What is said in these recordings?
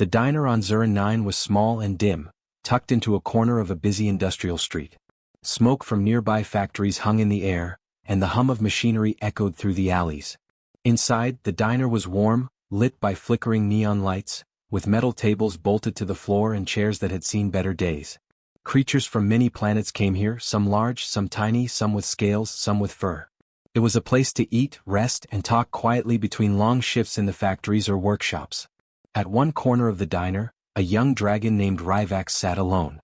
The diner on Zuran 9 was small and dim, tucked into a corner of a busy industrial street. Smoke from nearby factories hung in the air, and the hum of machinery echoed through the alleys. Inside, the diner was warm, lit by flickering neon lights, with metal tables bolted to the floor and chairs that had seen better days. Creatures from many planets came here, some large, some tiny, some with scales, some with fur. It was a place to eat, rest, and talk quietly between long shifts in the factories or workshops. At one corner of the diner, a young dragon named Ryvax sat alone.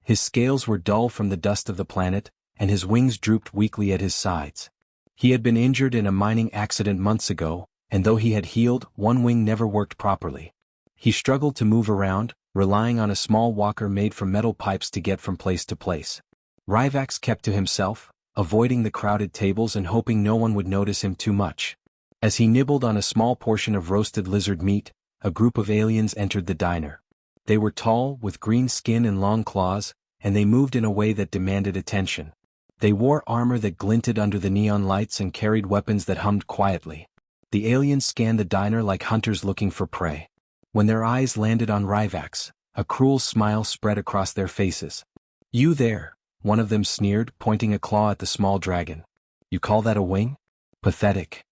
His scales were dull from the dust of the planet, and his wings drooped weakly at his sides. He had been injured in a mining accident months ago, and though he had healed, one wing never worked properly. He struggled to move around, relying on a small walker made from metal pipes to get from place to place. Ryvax kept to himself, avoiding the crowded tables and hoping no one would notice him too much. As he nibbled on a small portion of roasted lizard meat, a group of aliens entered the diner. They were tall, with green skin and long claws, and they moved in a way that demanded attention. They wore armor that glinted under the neon lights and carried weapons that hummed quietly. The aliens scanned the diner like hunters looking for prey. When their eyes landed on Ryvax, a cruel smile spread across their faces. "You there," one of them sneered, pointing a claw at the small dragon. "You call that a wing? Pathetic."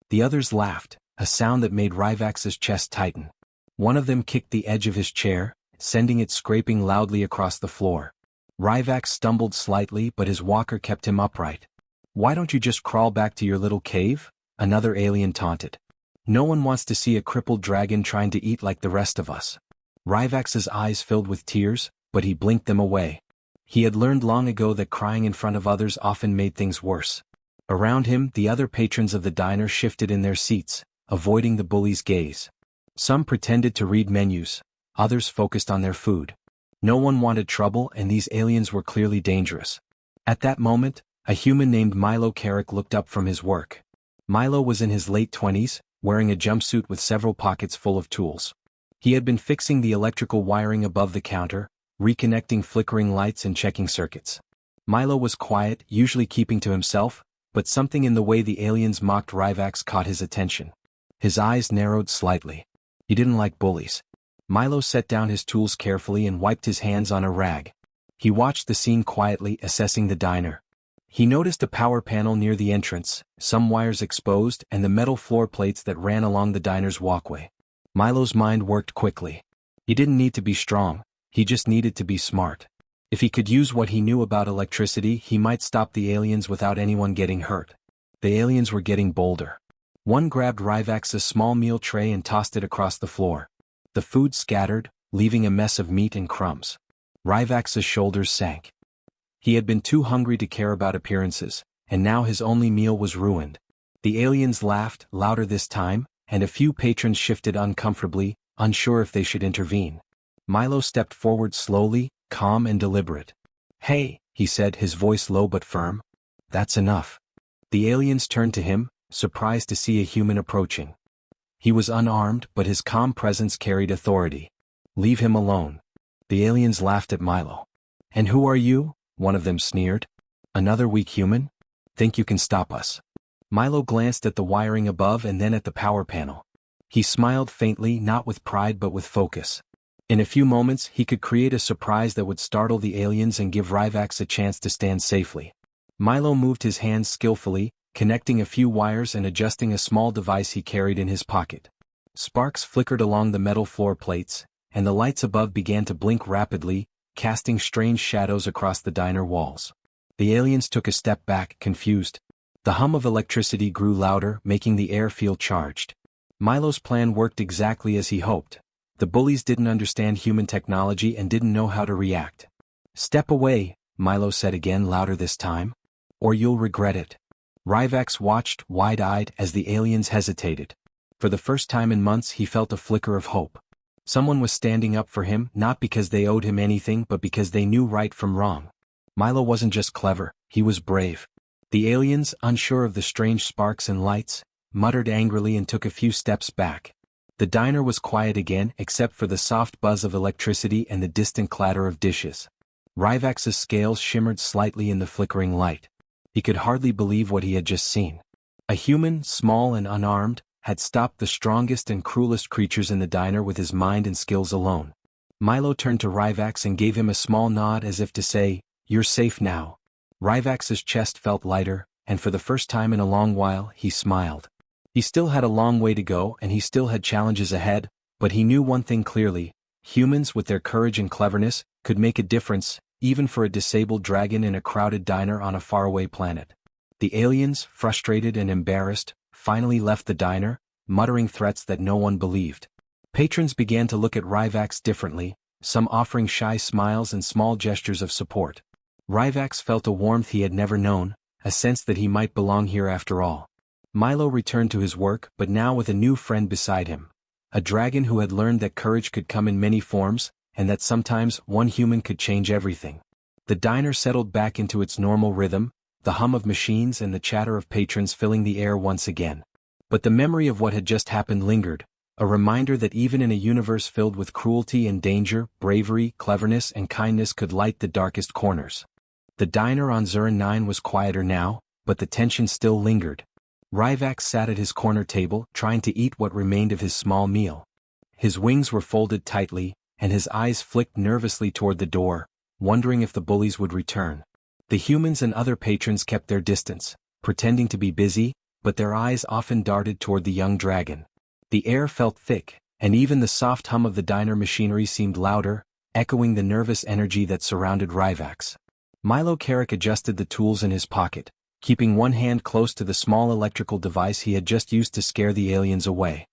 The others laughed, a sound that made Ryvax's chest tighten. One of them kicked the edge of his chair, sending it scraping loudly across the floor. Ryvax stumbled slightly, but his walker kept him upright. "Why don't you just crawl back to your little cave?" another alien taunted. "No one wants to see a crippled dragon trying to eat like the rest of us." Ryvax's eyes filled with tears, but he blinked them away. He had learned long ago that crying in front of others often made things worse. Around him, the other patrons of the diner shifted in their seats, avoiding the bully's gaze. Some pretended to read menus, others focused on their food. No one wanted trouble, and these aliens were clearly dangerous. At that moment, a human named Milo Carrick looked up from his work. Milo was in his late 20s, wearing a jumpsuit with several pockets full of tools. He had been fixing the electrical wiring above the counter, reconnecting flickering lights and checking circuits. Milo was quiet, usually keeping to himself, but something in the way the aliens mocked Ryvax caught his attention. His eyes narrowed slightly. He didn't like bullies. Milo set down his tools carefully and wiped his hands on a rag. He watched the scene quietly, assessing the diner. He noticed a power panel near the entrance, some wires exposed, and the metal floor plates that ran along the diner's walkway. Milo's mind worked quickly. He didn't need to be strong, he just needed to be smart. If he could use what he knew about electricity, he might stop the aliens without anyone getting hurt. The aliens were getting bolder. One grabbed Ryvax's small meal tray and tossed it across the floor. The food scattered, leaving a mess of meat and crumbs. Ryvax's shoulders sank. He had been too hungry to care about appearances, and now his only meal was ruined. The aliens laughed, louder this time, and a few patrons shifted uncomfortably, unsure if they should intervene. Milo stepped forward slowly, calm and deliberate. "Hey," he said, his voice low but firm. "That's enough." The aliens turned to him, surprised to see a human approaching. He was unarmed, but his calm presence carried authority. "Leave him alone." The aliens laughed at Milo. "And who are you?" one of them sneered. "Another weak human? Think you can stop us?" Milo glanced at the wiring above and then at the power panel. He smiled faintly, not with pride but with focus. In a few moments he could create a surprise that would startle the aliens and give Ryvax a chance to stand safely. Milo moved his hands skillfully, connecting a few wires and adjusting a small device he carried in his pocket. Sparks flickered along the metal floor plates, and the lights above began to blink rapidly, casting strange shadows across the diner walls. The aliens took a step back, confused. The hum of electricity grew louder, making the air feel charged. Milo's plan worked exactly as he hoped. The bullies didn't understand human technology and didn't know how to react. "Step away," Milo said again, louder this time. "Or you'll regret it." Ryvax watched, wide-eyed, as the aliens hesitated. For the first time in months he felt a flicker of hope. Someone was standing up for him, not because they owed him anything but because they knew right from wrong. Milo wasn't just clever, he was brave. The aliens, unsure of the strange sparks and lights, muttered angrily and took a few steps back. The diner was quiet again, except for the soft buzz of electricity and the distant clatter of dishes. Ryvax's scales shimmered slightly in the flickering light. He could hardly believe what he had just seen. A human, small and unarmed, had stopped the strongest and cruelest creatures in the diner with his mind and skills alone. Milo turned to Ryvax and gave him a small nod as if to say, "You're safe now." Ryvax's chest felt lighter, and for the first time in a long while, he smiled. He still had a long way to go and he still had challenges ahead, but he knew one thing clearly: humans with their courage and cleverness could make a difference, even for a disabled dragon in a crowded diner on a faraway planet. The aliens, frustrated and embarrassed, finally left the diner, muttering threats that no one believed. Patrons began to look at Ryvax differently, some offering shy smiles and small gestures of support. Ryvax felt a warmth he had never known, a sense that he might belong here after all. Milo returned to his work, but now with a new friend beside him. A dragon who had learned that courage could come in many forms, and that sometimes one human could change everything. The diner settled back into its normal rhythm, the hum of machines and the chatter of patrons filling the air once again. But the memory of what had just happened lingered, a reminder that even in a universe filled with cruelty and danger, bravery, cleverness and kindness could light the darkest corners. The diner on Zurin 9 was quieter now, but the tension still lingered. Ryvax sat at his corner table, trying to eat what remained of his small meal. His wings were folded tightly, and his eyes flicked nervously toward the door, wondering if the bullies would return. The humans and other patrons kept their distance, pretending to be busy, but their eyes often darted toward the young dragon. The air felt thick, and even the soft hum of the diner machinery seemed louder, echoing the nervous energy that surrounded Ryvax. Milo Carrick adjusted the tools in his pocket, keeping one hand close to the small electrical device he had just used to scare the aliens away.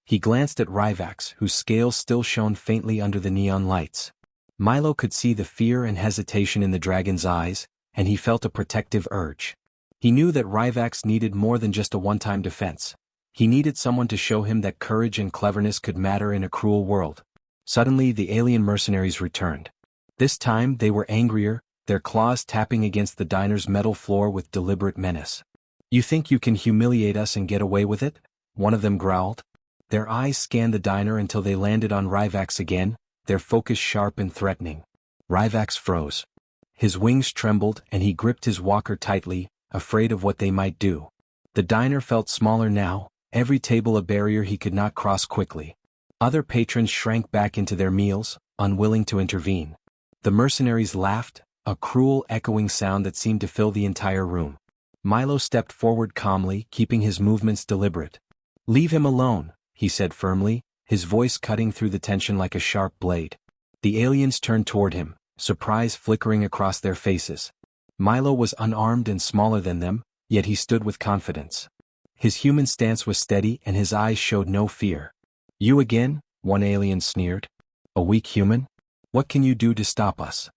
He glanced at Ryvax, whose scales still shone faintly under the neon lights. Milo could see the fear and hesitation in the dragon's eyes, and he felt a protective urge. He knew that Ryvax needed more than just a one-time defense. He needed someone to show him that courage and cleverness could matter in a cruel world. Suddenly the alien mercenaries returned. This time they were angrier, their claws tapping against the diner's metal floor with deliberate menace. "You think you can humiliate us and get away with it?" one of them growled. Their eyes scanned the diner until they landed on Ryvax again, their focus sharp and threatening. Ryvax froze. His wings trembled and he gripped his walker tightly, afraid of what they might do. The diner felt smaller now, every table a barrier he could not cross quickly. Other patrons shrank back into their meals, unwilling to intervene. The mercenaries laughed, a cruel echoing sound that seemed to fill the entire room. Milo stepped forward calmly, keeping his movements deliberate. "Leave him alone," he said firmly, his voice cutting through the tension like a sharp blade. The aliens turned toward him, surprise flickering across their faces. Milo was unarmed and smaller than them, yet he stood with confidence. His human stance was steady and his eyes showed no fear. "You again?" one alien sneered. "A weak human? What can you do to stop us?"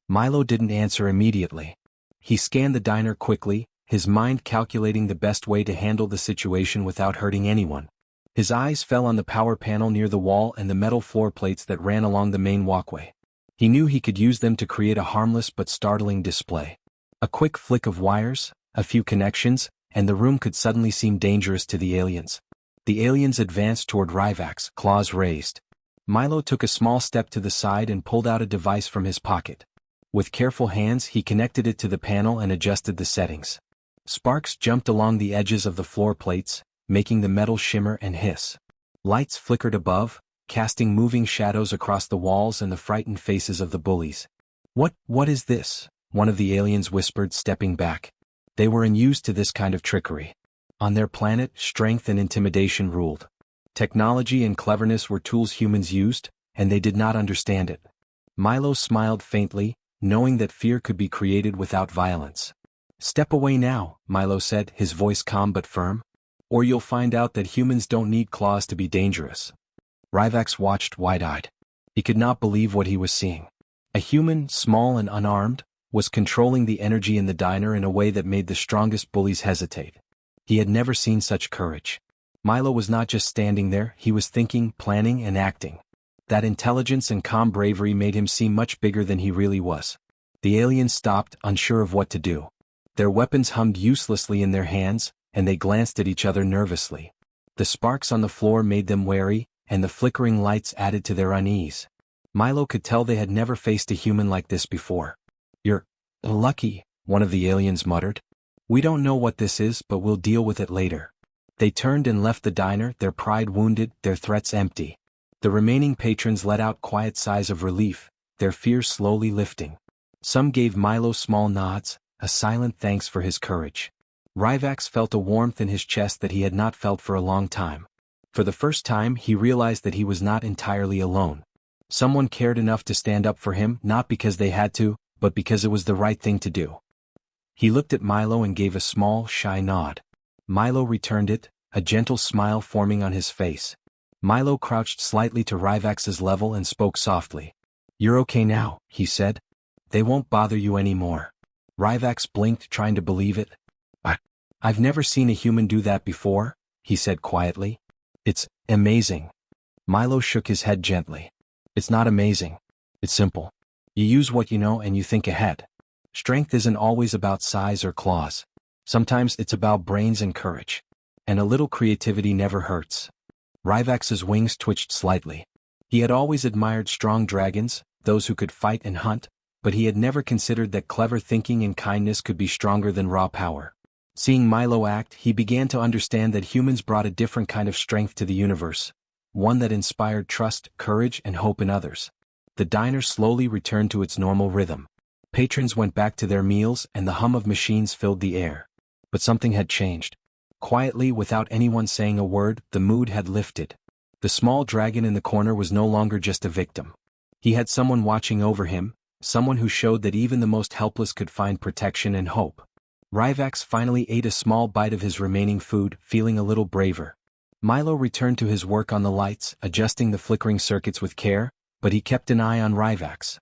Milo didn't answer immediately. He scanned the diner quickly, his mind calculating the best way to handle the situation without hurting anyone. His eyes fell on the power panel near the wall and the metal floor plates that ran along the main walkway. He knew he could use them to create a harmless but startling display. A quick flick of wires, a few connections, and the room could suddenly seem dangerous to the aliens. The aliens advanced toward Ryvax, claws raised. Milo took a small step to the side and pulled out a device from his pocket. With careful hands he connected it to the panel and adjusted the settings. Sparks jumped along the edges of the floor plates, making the metal shimmer and hiss. Lights flickered above, casting moving shadows across the walls and the frightened faces of the bullies. What is this?" one of the aliens whispered, stepping back. They were unused to this kind of trickery. On their planet, strength and intimidation ruled. Technology and cleverness were tools humans used, and they did not understand it. Milo smiled faintly, knowing that fear could be created without violence. "Step away now," Milo said, his voice calm but firm. "Or you'll find out that humans don't need claws to be dangerous." Ryvax watched wide-eyed. He could not believe what he was seeing. A human, small and unarmed, was controlling the energy in the diner in a way that made the strongest bullies hesitate. He had never seen such courage. Milo was not just standing there, he was thinking, planning and acting. That intelligence and calm bravery made him seem much bigger than he really was. The aliens stopped, unsure of what to do. Their weapons hummed uselessly in their hands, and they glanced at each other nervously. The sparks on the floor made them wary, and the flickering lights added to their unease. Milo could tell they had never faced a human like this before. "You're lucky," one of the aliens muttered. "We don't know what this is, but we'll deal with it later." They turned and left the diner, their pride wounded, their threats empty. The remaining patrons let out quiet sighs of relief, their fears slowly lifting. Some gave Milo small nods, a silent thanks for his courage. Ryvax felt a warmth in his chest that he had not felt for a long time. For the first time he realized that he was not entirely alone. Someone cared enough to stand up for him, not because they had to, but because it was the right thing to do. He looked at Milo and gave a small, shy nod. Milo returned it, a gentle smile forming on his face. Milo crouched slightly to Ryvax's level and spoke softly. "You're okay now," he said. "They won't bother you anymore." Ryvax blinked, trying to believe it. "I've never seen a human do that before," he said quietly. "It's amazing." Milo shook his head gently. "It's not amazing. It's simple. You use what you know and you think ahead. Strength isn't always about size or claws. Sometimes it's about brains and courage. And a little creativity never hurts." Ryvax's wings twitched slightly. He had always admired strong dragons, those who could fight and hunt, but he had never considered that clever thinking and kindness could be stronger than raw power. Seeing Milo act, he began to understand that humans brought a different kind of strength to the universe, one that inspired trust, courage, and hope in others. The diner slowly returned to its normal rhythm. Patrons went back to their meals and the hum of machines filled the air. But something had changed. Quietly, without anyone saying a word, the mood had lifted. The small dragon in the corner was no longer just a victim. He had someone watching over him, someone who showed that even the most helpless could find protection and hope. Ryvax finally ate a small bite of his remaining food, feeling a little braver. Milo returned to his work on the lights, adjusting the flickering circuits with care, but he kept an eye on Ryvax.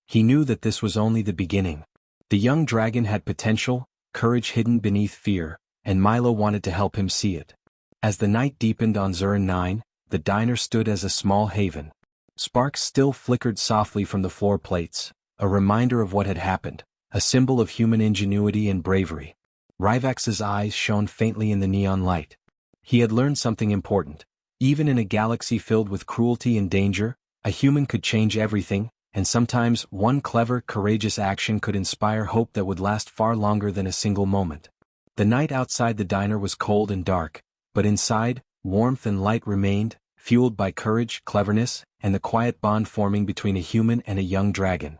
He knew that this was only the beginning. The young dragon had potential, courage hidden beneath fear, and Milo wanted to help him see it. As the night deepened on Zurin 9, the diner stood as a small haven. Sparks still flickered softly from the floor plates, a reminder of what had happened, a symbol of human ingenuity and bravery. Ryvax's eyes shone faintly in the neon light. He had learned something important. Even in a galaxy filled with cruelty and danger, a human could change everything, and sometimes one clever, courageous action could inspire hope that would last far longer than a single moment. The night outside the diner was cold and dark, but inside, warmth and light remained, fueled by courage, cleverness, and the quiet bond forming between a human and a young dragon.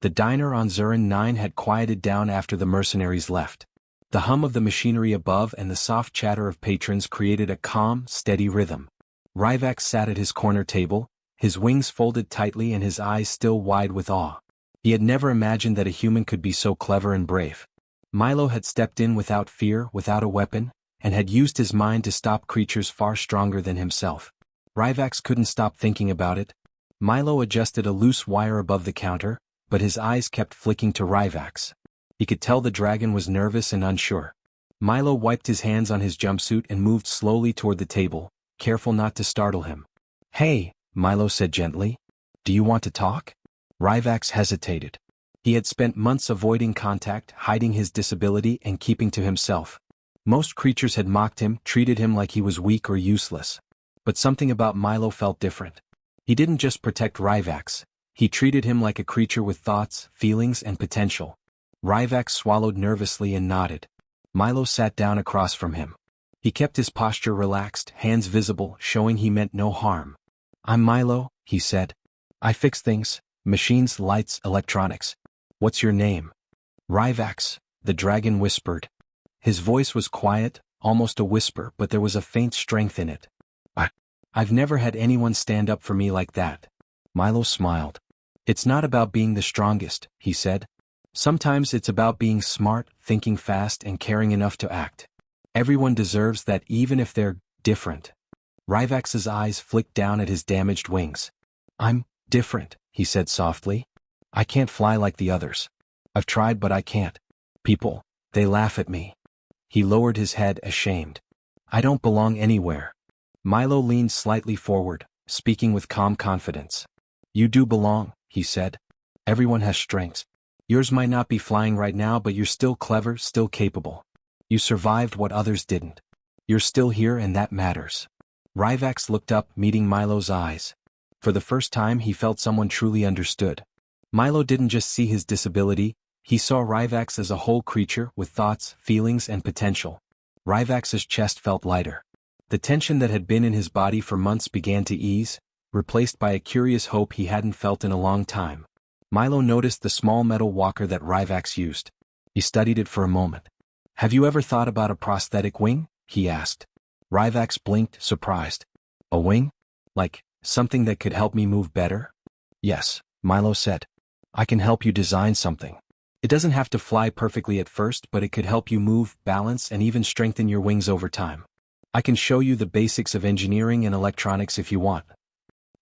The diner on Zurin 9 had quieted down after the mercenaries left. The hum of the machinery above and the soft chatter of patrons created a calm, steady rhythm. Ryvax sat at his corner table, his wings folded tightly and his eyes still wide with awe. He had never imagined that a human could be so clever and brave. Milo had stepped in without fear, without a weapon, and had used his mind to stop creatures far stronger than himself. Ryvax couldn't stop thinking about it. Milo adjusted a loose wire above the counter, but his eyes kept flicking to Ryvax. He could tell the dragon was nervous and unsure. Milo wiped his hands on his jumpsuit and moved slowly toward the table, careful not to startle him. "Hey," Milo said gently. "Do you want to talk?" Ryvax hesitated. He had spent months avoiding contact, hiding his disability and keeping to himself. Most creatures had mocked him, treated him like he was weak or useless. But something about Milo felt different. He didn't just protect Ryvax. He treated him like a creature with thoughts, feelings, and potential. Ryvax swallowed nervously and nodded. Milo sat down across from him. He kept his posture relaxed, hands visible, showing he meant no harm. "I'm Milo," he said. "I fix things, machines, lights, electronics. What's your name?" "Ryvax," the dragon whispered. His voice was quiet, almost a whisper, but there was a faint strength in it. I've never had anyone stand up for me like that." Milo smiled. "It's not about being the strongest," he said. "Sometimes it's about being smart, thinking fast, and caring enough to act. Everyone deserves that, even if they're different." Ryvax's eyes flicked down at his damaged wings. "I'm different," he said softly. "I can't fly like the others. I've tried but I can't. People, they laugh at me." He lowered his head, ashamed. "I don't belong anywhere." Milo leaned slightly forward, speaking with calm confidence. "You do belong," he said. "Everyone has strengths. Yours might not be flying right now, but you're still clever, still capable. You survived what others didn't. You're still here and that matters." Ryvax looked up, meeting Milo's eyes. For the first time he felt someone truly understood. Milo didn't just see his disability, he saw Ryvax as a whole creature with thoughts, feelings, and potential. Ryvax's chest felt lighter. The tension that had been in his body for months began to ease, replaced by a curious hope he hadn't felt in a long time. Milo noticed the small metal walker that Ryvax used. He studied it for a moment. "Have you ever thought about a prosthetic wing?" he asked. Ryvax blinked, surprised. "A wing? Like, something that could help me move better?" "Yes," Milo said. "I can help you design something. It doesn't have to fly perfectly at first, but it could help you move, balance, and even strengthen your wings over time. I can show you the basics of engineering and electronics if you want."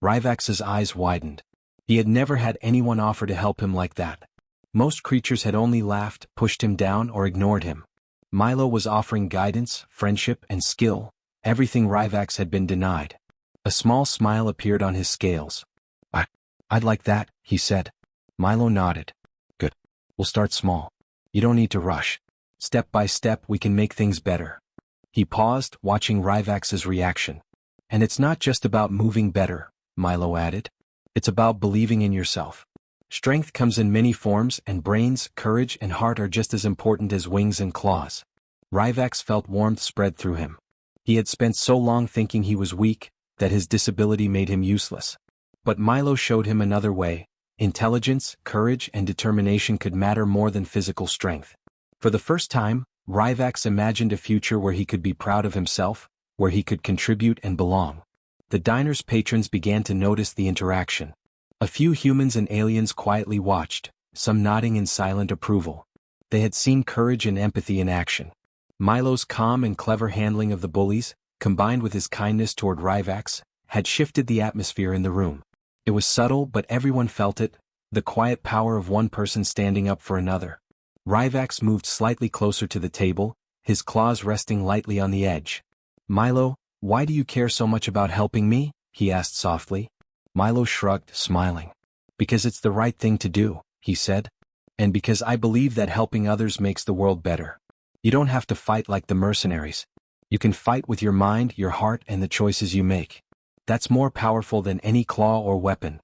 Ryvax's eyes widened. He had never had anyone offer to help him like that. Most creatures had only laughed, pushed him down, or ignored him. Milo was offering guidance, friendship, and skill, everything Ryvax had been denied. A small smile appeared on his scales. I'd like that," he said. Milo nodded. "Good. We'll start small. You don't need to rush. Step by step we can make things better." He paused, watching Ryvax's reaction. "And it's not just about moving better," Milo added. "It's about believing in yourself. Strength comes in many forms, and brains, courage, and heart are just as important as wings and claws." Ryvax felt warmth spread through him. He had spent so long thinking he was weak, that his disability made him useless. But Milo showed him another way. Intelligence, courage, and determination could matter more than physical strength. For the first time, Ryvax imagined a future where he could be proud of himself, where he could contribute and belong. The diner's patrons began to notice the interaction. A few humans and aliens quietly watched, some nodding in silent approval. They had seen courage and empathy in action. Milo's calm and clever handling of the bullies, combined with his kindness toward Ryvax, had shifted the atmosphere in the room. It was subtle, but everyone felt it, the quiet power of one person standing up for another. Ryvax moved slightly closer to the table, his claws resting lightly on the edge. "Milo, why do you care so much about helping me?" he asked softly. Milo shrugged, smiling. "Because it's the right thing to do," he said. "And because I believe that helping others makes the world better. You don't have to fight like the mercenaries. You can fight with your mind, your heart, and the choices you make. That's more powerful than any claw or weapon."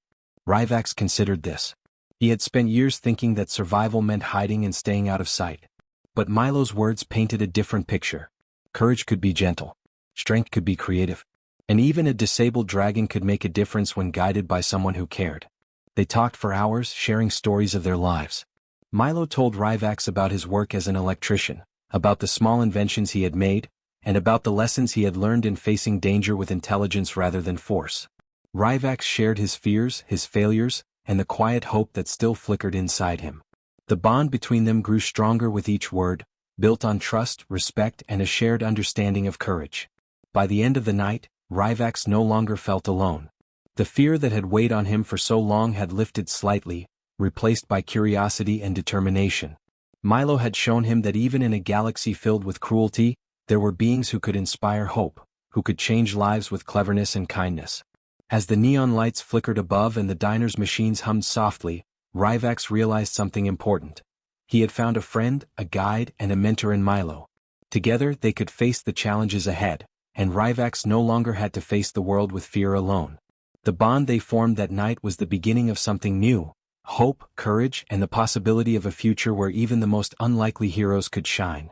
Ryvax considered this. He had spent years thinking that survival meant hiding and staying out of sight. But Milo's words painted a different picture. Courage could be gentle. Strength could be creative. And even a disabled dragon could make a difference when guided by someone who cared. They talked for hours, sharing stories of their lives. Milo told Ryvax about his work as an electrician, about the small inventions he had made, and about the lessons he had learned in facing danger with intelligence rather than force. Ryvax shared his fears, his failures, and the quiet hope that still flickered inside him. The bond between them grew stronger with each word, built on trust, respect, and a shared understanding of courage. By the end of the night, Ryvax no longer felt alone. The fear that had weighed on him for so long had lifted slightly, replaced by curiosity and determination. Milo had shown him that even in a galaxy filled with cruelty, there were beings who could inspire hope, who could change lives with cleverness and kindness. As the neon lights flickered above and the diner's machines hummed softly, Ryvax realized something important. He had found a friend, a guide, and a mentor in Milo. Together they could face the challenges ahead, and Ryvax no longer had to face the world with fear alone. The bond they formed that night was the beginning of something new: hope, courage, and the possibility of a future where even the most unlikely heroes could shine.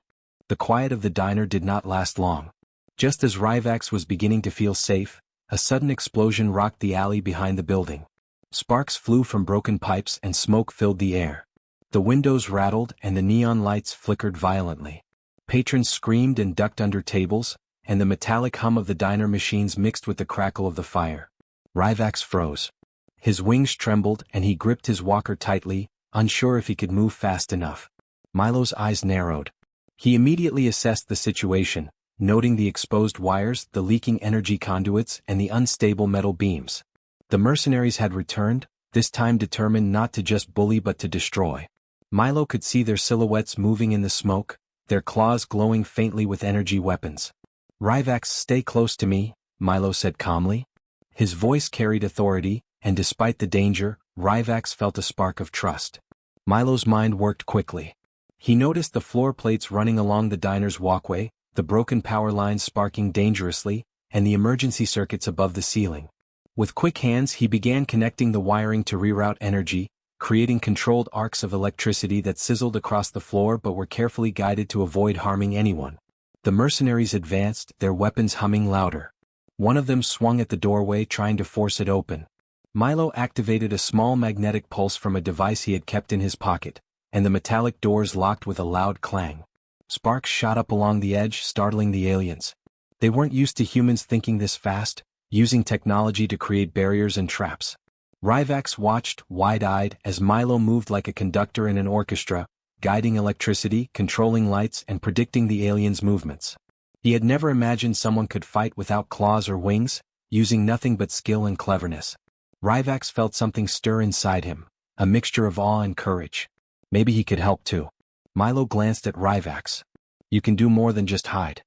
The quiet of the diner did not last long. Just as Ryvax was beginning to feel safe, a sudden explosion rocked the alley behind the building. Sparks flew from broken pipes and smoke filled the air. The windows rattled and the neon lights flickered violently. Patrons screamed and ducked under tables, and the metallic hum of the diner machines mixed with the crackle of the fire. Ryvax froze. His wings trembled and he gripped his walker tightly, unsure if he could move fast enough. Milo's eyes narrowed. He immediately assessed the situation, noting the exposed wires, the leaking energy conduits, and the unstable metal beams. The mercenaries had returned, this time determined not to just bully but to destroy. Milo could see their silhouettes moving in the smoke, their claws glowing faintly with energy weapons. "Ryvax, stay close to me," Milo said calmly. His voice carried authority, and despite the danger, Ryvax felt a spark of trust. Milo's mind worked quickly. He noticed the floor plates running along the diner's walkway, the broken power lines sparking dangerously, and the emergency circuits above the ceiling. With quick hands he began connecting the wiring to reroute energy, creating controlled arcs of electricity that sizzled across the floor but were carefully guided to avoid harming anyone. The mercenaries advanced, their weapons humming louder. One of them swung at the doorway trying to force it open. Milo activated a small magnetic pulse from a device he had kept in his pocket, and the metallic doors locked with a loud clang. Sparks shot up along the edge, startling the aliens. They weren't used to humans thinking this fast, using technology to create barriers and traps. Ryvax watched, wide-eyed, as Milo moved like a conductor in an orchestra, guiding electricity, controlling lights, and predicting the aliens' movements. He had never imagined someone could fight without claws or wings, using nothing but skill and cleverness. Ryvax felt something stir inside him, a mixture of awe and courage. Maybe he could help too. Milo glanced at Ryvax. You can do more than just hide.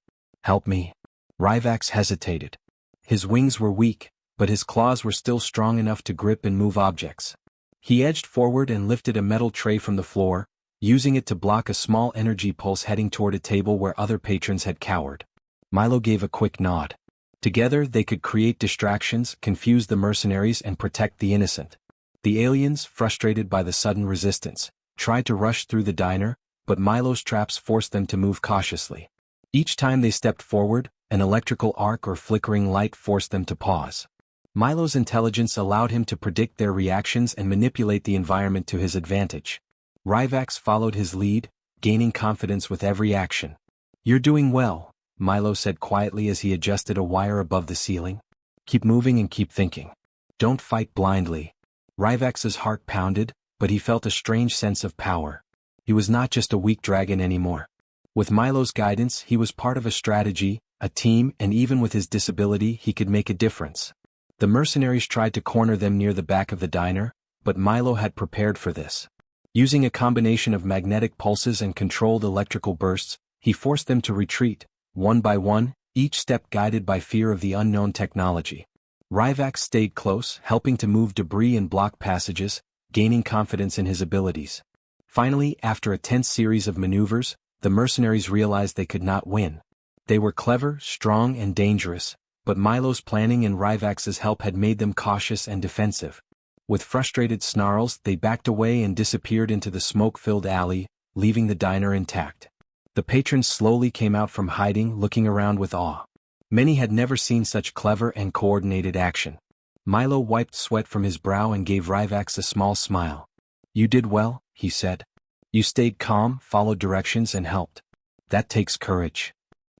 Help me. Ryvax hesitated. His wings were weak, but his claws were still strong enough to grip and move objects. He edged forward and lifted a metal tray from the floor, using it to block a small energy pulse heading toward a table where other patrons had cowered. Milo gave a quick nod. Together they could create distractions, confuse the mercenaries, and protect the innocent. The aliens, frustrated by the sudden resistance, tried to rush through the diner, but Milo's traps forced them to move cautiously. Each time they stepped forward, an electrical arc or flickering light forced them to pause. Milo's intelligence allowed him to predict their reactions and manipulate the environment to his advantage. Ryvax followed his lead, gaining confidence with every action. You're doing well, Milo said quietly as he adjusted a wire above the ceiling. Keep moving and keep thinking. Don't fight blindly. Ryvax's heart pounded, but he felt a strange sense of power. He was not just a weak dragon anymore. With Milo's guidance, he was part of a strategy, a team, and even with his disability, he could make a difference. The mercenaries tried to corner them near the back of the diner, but Milo had prepared for this. Using a combination of magnetic pulses and controlled electrical bursts, he forced them to retreat, one by one, each step guided by fear of the unknown technology. Ryvax stayed close, helping to move debris and block passages, gaining confidence in his abilities. Finally, after a tense series of maneuvers, the mercenaries realized they could not win. They were clever, strong, and dangerous, but Milo's planning and Ryvax's help had made them cautious and defensive. With frustrated snarls, they backed away and disappeared into the smoke-filled alley, leaving the diner intact. The patrons slowly came out from hiding, looking around with awe. Many had never seen such clever and coordinated action. Milo wiped sweat from his brow and gave Ryvax a small smile. You did well, he said. You stayed calm, followed directions, and helped. That takes courage.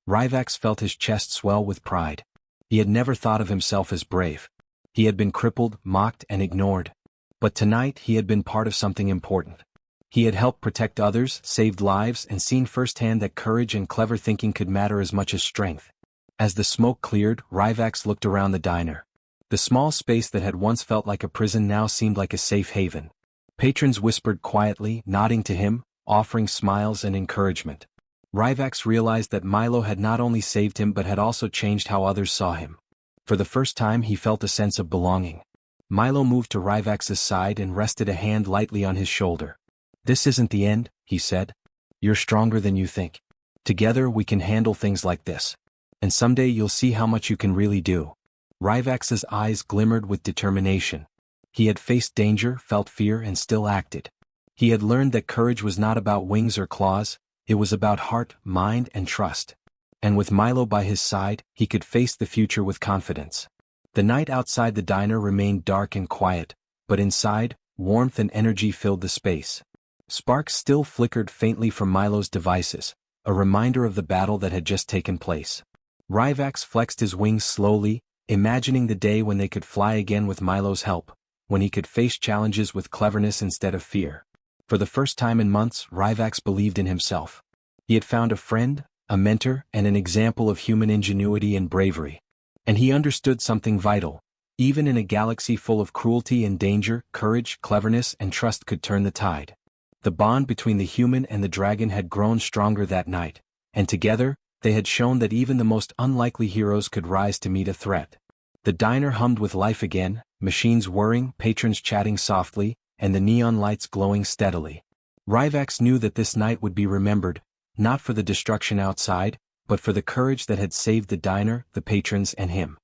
Ryvax felt his chest swell with pride. He had never thought of himself as brave. He had been crippled, mocked, and ignored. But tonight he had been part of something important. He had helped protect others, saved lives, and seen firsthand that courage and clever thinking could matter as much as strength. As the smoke cleared, Ryvax looked around the diner. The small space that had once felt like a prison now seemed like a safe haven. Patrons whispered quietly, nodding to him, offering smiles and encouragement. Ryvax realized that Milo had not only saved him but had also changed how others saw him. For the first time he felt a sense of belonging. Milo moved to Ryvax's side and rested a hand lightly on his shoulder. This isn't the end, he said. You're stronger than you think. Together we can handle things like this. And someday you'll see how much you can really do. Ryvax's eyes glimmered with determination. He had faced danger, felt fear, and still acted. He had learned that courage was not about wings or claws, it was about heart, mind, and trust. And with Milo by his side, he could face the future with confidence. The night outside the diner remained dark and quiet, but inside, warmth and energy filled the space. Sparks still flickered faintly from Milo's devices, a reminder of the battle that had just taken place. Ryvax flexed his wings slowly, imagining the day when they could fly again with Milo's help, when he could face challenges with cleverness instead of fear. For the first time in months, Ryvax believed in himself. He had found a friend, a mentor, and an example of human ingenuity and bravery. And he understood something vital. Even in a galaxy full of cruelty and danger, courage, cleverness, and trust could turn the tide. The bond between the human and the dragon had grown stronger that night, and together, they had shown that even the most unlikely heroes could rise to meet a threat. The diner hummed with life again, machines whirring, patrons chatting softly, and the neon lights glowing steadily. Ryvax knew that this night would be remembered, not for the destruction outside, but for the courage that had saved the diner, the patrons, and him.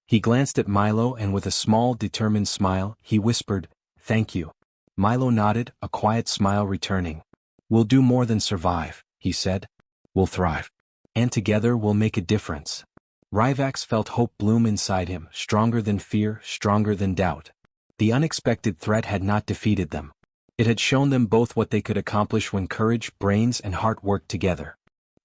He glanced at Milo and with a small, determined smile, he whispered, "Thank you." Milo nodded, a quiet smile returning. "We'll do more than survive," he said. "We'll thrive." And together we'll make a difference. Ryvax felt hope bloom inside him, stronger than fear, stronger than doubt. The unexpected threat had not defeated them. It had shown them both what they could accomplish when courage, brains, and heart worked together.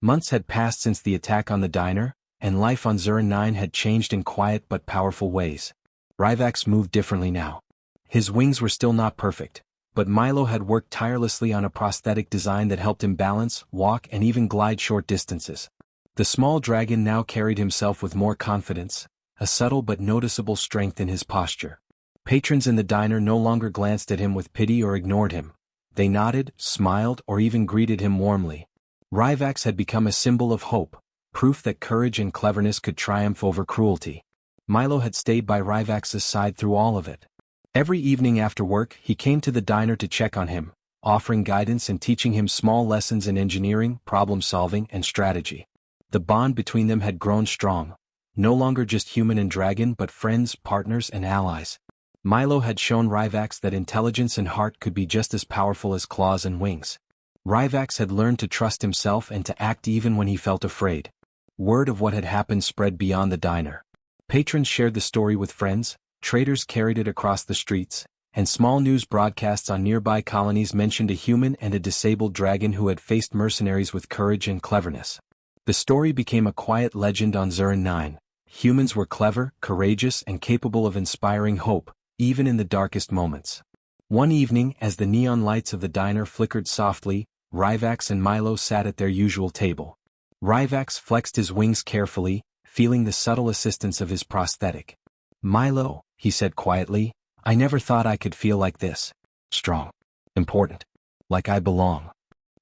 Months had passed since the attack on the diner, and life on Zura 9 had changed in quiet but powerful ways. Ryvax moved differently now. His wings were still not perfect, but Milo had worked tirelessly on a prosthetic design that helped him balance, walk, and even glide short distances. The small dragon now carried himself with more confidence, a subtle but noticeable strength in his posture. Patrons in the diner no longer glanced at him with pity or ignored him. They nodded, smiled, or even greeted him warmly. Ryvax had become a symbol of hope, proof that courage and cleverness could triumph over cruelty. Milo had stayed by Ryvax's side through all of it. Every evening after work, he came to the diner to check on him, offering guidance and teaching him small lessons in engineering, problem-solving, and strategy. The bond between them had grown strong, no longer just human and dragon but friends, partners, and allies. Milo had shown Ryvax that intelligence and heart could be just as powerful as claws and wings. Ryvax had learned to trust himself and to act even when he felt afraid. Word of what had happened spread beyond the diner. Patrons shared the story with friends, traders carried it across the streets, and small news broadcasts on nearby colonies mentioned a human and a disabled dragon who had faced mercenaries with courage and cleverness. The story became a quiet legend on Zura 9. Humans were clever, courageous, and capable of inspiring hope, even in the darkest moments. One evening, as the neon lights of the diner flickered softly, Ryvax and Milo sat at their usual table. Ryvax flexed his wings carefully, feeling the subtle assistance of his prosthetic. "Milo," he said quietly, "I never thought I could feel like this. Strong. Important. Like I belong."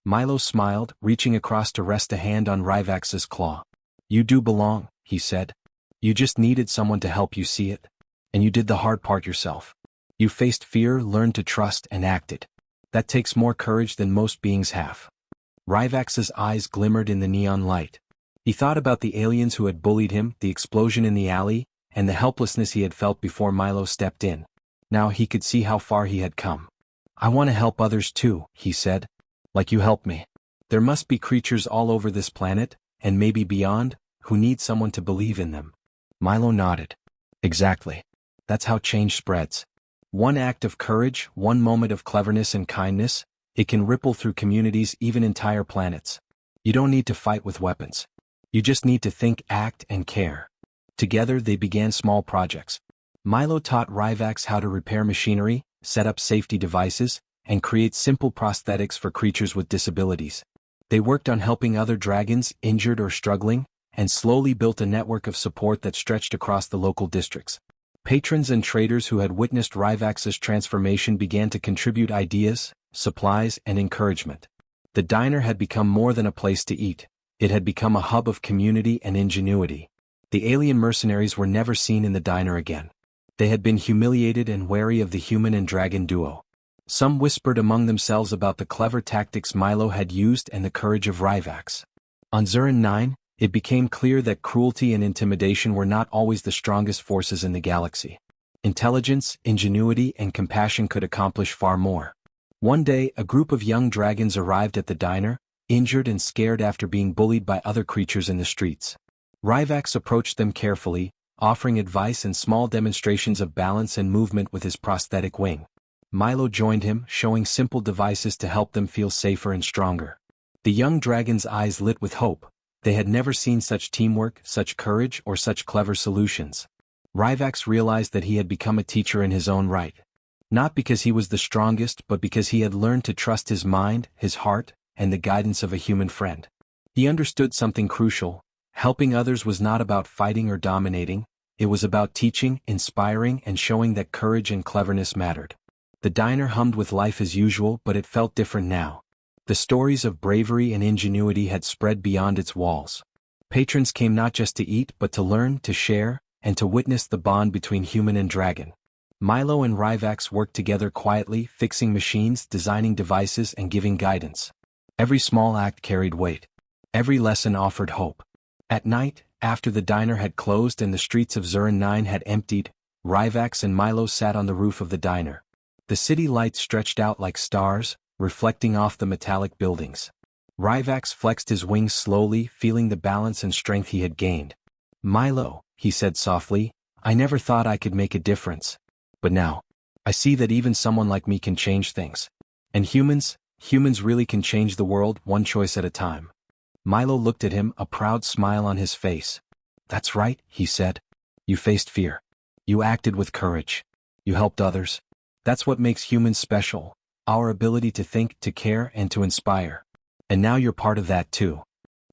Milo smiled, reaching across to rest a hand on Ryvax's claw. "You do belong," he said. "You just needed someone to help you see it. And you did the hard part yourself. You faced fear, learned to trust, and acted. That takes more courage than most beings have." Ryvax's eyes glimmered in the neon light. He thought about the aliens who had bullied him, the explosion in the alley, and the helplessness he had felt before Milo stepped in. Now he could see how far he had come. "I want to help others too," he said. "Like you helped me. There must be creatures all over this planet, and maybe beyond, who need someone to believe in them." Milo nodded. "Exactly. That's how change spreads. One act of courage, one moment of cleverness and kindness, it can ripple through communities, even entire planets. You don't need to fight with weapons. You just need to think, act, and care." Together they began small projects. Milo taught Ryvax how to repair machinery, set up safety devices, and create simple prosthetics for creatures with disabilities. They worked on helping other dragons, injured or struggling, and slowly built a network of support that stretched across the local districts. Patrons and traders who had witnessed Ryvax's transformation began to contribute ideas, supplies, and encouragement. The diner had become more than a place to eat. It had become a hub of community and ingenuity. The alien mercenaries were never seen in the diner again. They had been humiliated and wary of the human and dragon duo. Some whispered among themselves about the clever tactics Milo had used and the courage of Ryvax. On Zura 9, it became clear that cruelty and intimidation were not always the strongest forces in the galaxy. Intelligence, ingenuity, and compassion could accomplish far more. One day, a group of young dragons arrived at the diner, injured and scared after being bullied by other creatures in the streets. Ryvax approached them carefully, offering advice and small demonstrations of balance and movement with his prosthetic wing. Milo joined him, showing simple devices to help them feel safer and stronger. The young dragon's eyes lit with hope. They had never seen such teamwork, such courage, or such clever solutions. Ryvax realized that he had become a teacher in his own right. Not because he was the strongest, but because he had learned to trust his mind, his heart, and the guidance of a human friend. He understood something crucial. Helping others was not about fighting or dominating. It was about teaching, inspiring, and showing that courage and cleverness mattered. The diner hummed with life as usual, but it felt different now. The stories of bravery and ingenuity had spread beyond its walls. Patrons came not just to eat but to learn, to share, and to witness the bond between human and dragon. Milo and Ryvax worked together quietly, fixing machines, designing devices, and giving guidance. Every small act carried weight. Every lesson offered hope. At night, after the diner had closed and the streets of Zura 9 had emptied, Ryvax and Milo sat on the roof of the diner. The city lights stretched out like stars, reflecting off the metallic buildings. Ryvax flexed his wings slowly, feeling the balance and strength he had gained. Milo, he said softly, I never thought I could make a difference. But now, I see that even someone like me can change things. And humans really can change the world one choice at a time. Milo looked at him, a proud smile on his face. That's right, he said. You faced fear. You acted with courage. You helped others. That's what makes humans special, our ability to think, to care, and to inspire. And now you're part of that too.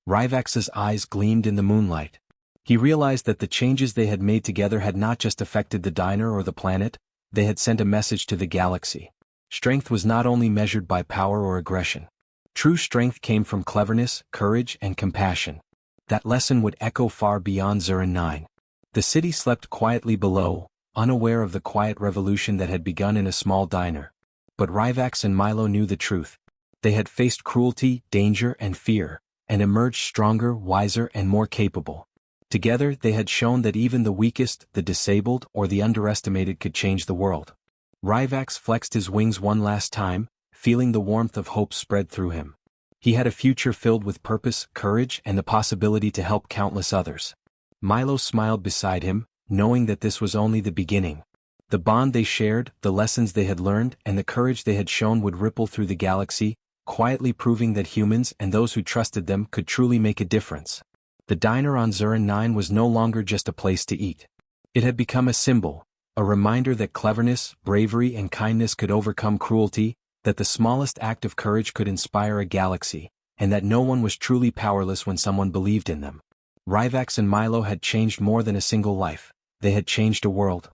Ryvax's eyes gleamed in the moonlight. He realized that the changes they had made together had not just affected the diner or the planet, they had sent a message to the galaxy. Strength was not only measured by power or aggression. True strength came from cleverness, courage, and compassion. That lesson would echo far beyond Zuran 9. The city slept quietly below, unaware of the quiet revolution that had begun in a small diner. But Ryvax and Milo knew the truth. They had faced cruelty, danger, and fear, and emerged stronger, wiser, and more capable. Together they had shown that even the weakest, the disabled, or the underestimated could change the world. Ryvax flexed his wings one last time, feeling the warmth of hope spread through him. He had a future filled with purpose, courage, and the possibility to help countless others. Milo smiled beside him, knowing that this was only the beginning. The bond they shared, the lessons they had learned, and the courage they had shown would ripple through the galaxy, quietly proving that humans and those who trusted them could truly make a difference. The diner on Zuran 9 was no longer just a place to eat. It had become a symbol, a reminder that cleverness, bravery, and kindness could overcome cruelty, that the smallest act of courage could inspire a galaxy, and that no one was truly powerless when someone believed in them. Ryvax and Milo had changed more than a single life, they had changed a world.